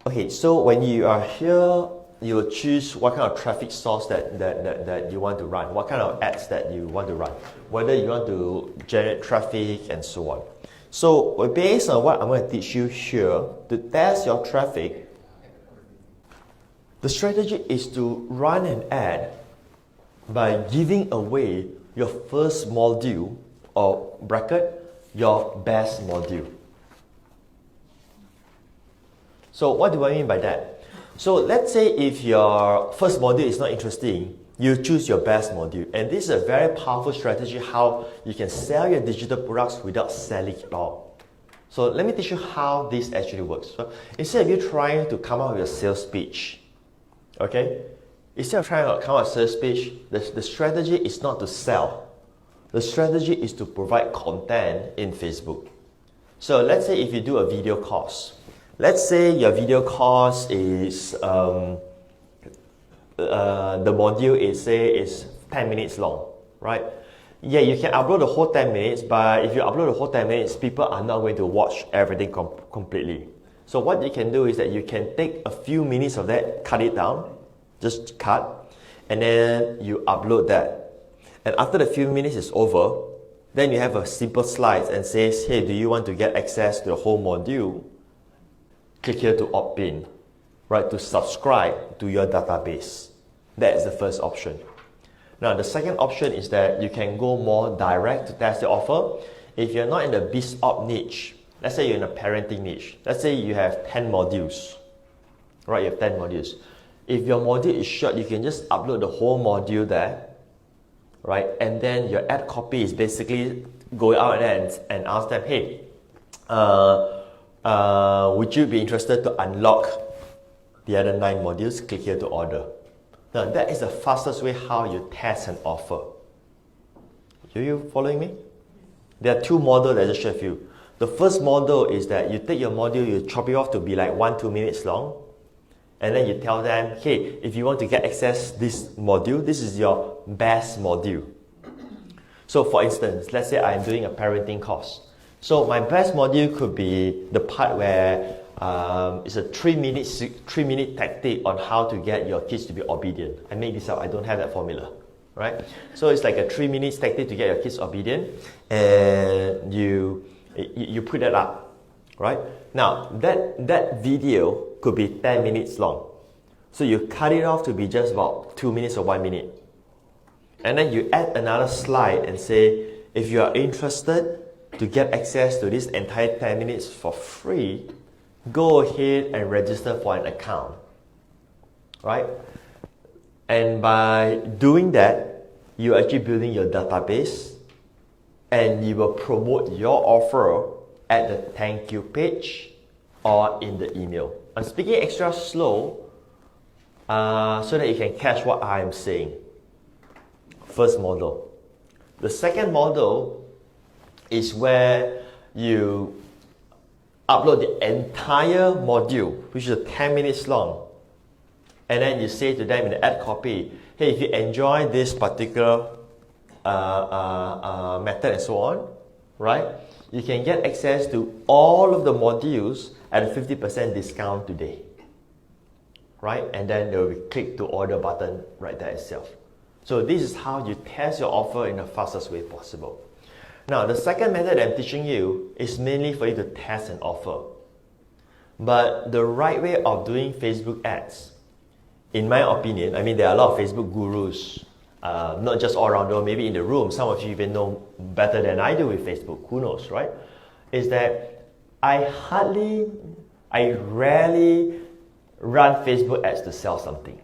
Okay, so when you are here, you will choose what kind of traffic source that you want to run, what kind of ads that you want to run, whether you want to generate traffic and so on. So based on what I'm going to teach you here, to test your traffic, the strategy is to run an ad by giving away your first module or bracket, your best module. So what do I mean by that? So let's say if your first module is not interesting, you choose your best module. And this is a very powerful strategy how you can sell your digital products without selling at all. So let me teach you how this actually works. So instead of you trying to come up with a sales pitch, okay? Instead of trying to come up with a sales pitch, the strategy is not to sell. The strategy is to provide content in Facebook. So let's say if you do a video course. Let's say your video course is, the module is 10 minutes long, right? Yeah, you can upload the whole 10 minutes, but if you upload the whole 10 minutes, people are not going to watch everything completely. So what you can do is that you can take a few minutes of that, cut it down, just cut, and then you upload that. And after the few minutes is over, then you have a simple slide and says, hey, do you want to get access to the whole module? Click here to opt in, right, to subscribe to your database. That is the first option. Now, the second option is that you can go more direct to test the offer. If you're not in the BizOp niche, let's say you're in a parenting niche, let's say you have 10 modules, right, you have 10 modules. If your module is short, you can just upload the whole module there, right, and then your ad copy is basically go out and ask them, hey, would you be interested to unlock the other 9 modules? Click here to order. Now, that is the fastest way how you test an offer. Are you following me? There are 2 models that I just showed you. The first model is that you take your module, you chop it off to be like 1-2 minutes long, and then you tell them, hey, if you want to get access this module, this is your best module. So for instance, let's say I'm doing a parenting course. So my best module could be the part where it's a 3-minute tactic on how to get your kids to be obedient. I made this up, I don't have that formula, right? So it's like a 3-minute tactic to get your kids obedient, and you put that up, right? Now that video could be 10 minutes long. So you cut it off to be just about 2 minutes or 1 minute. And then you add another slide and say, if you are interested to get access to this entire 10 minutes for free, go ahead and register for an account, right? And by doing that, you're actually building your database, and you will promote your offer at the thank you page or in the email. I'm speaking extra slow so that you can catch what I'm saying. First model. The second model is where you upload the entire module, which is 10 minutes long, and then you say to them in the ad copy, hey, if you enjoy this particular method and so on, right, you can get access to all of the modules at a 50% discount today, right? And then there will be click to order button right there itself. So this is how you test your offer in the fastest way possible. Now, the second method I'm teaching you is mainly for you to test an offer. But the right way of doing Facebook ads, in my opinion, I mean, there are a lot of Facebook gurus, not just all around the world, maybe in the room, some of you even know better than I do with Facebook, who knows, right? Is that I rarely run Facebook ads to sell something.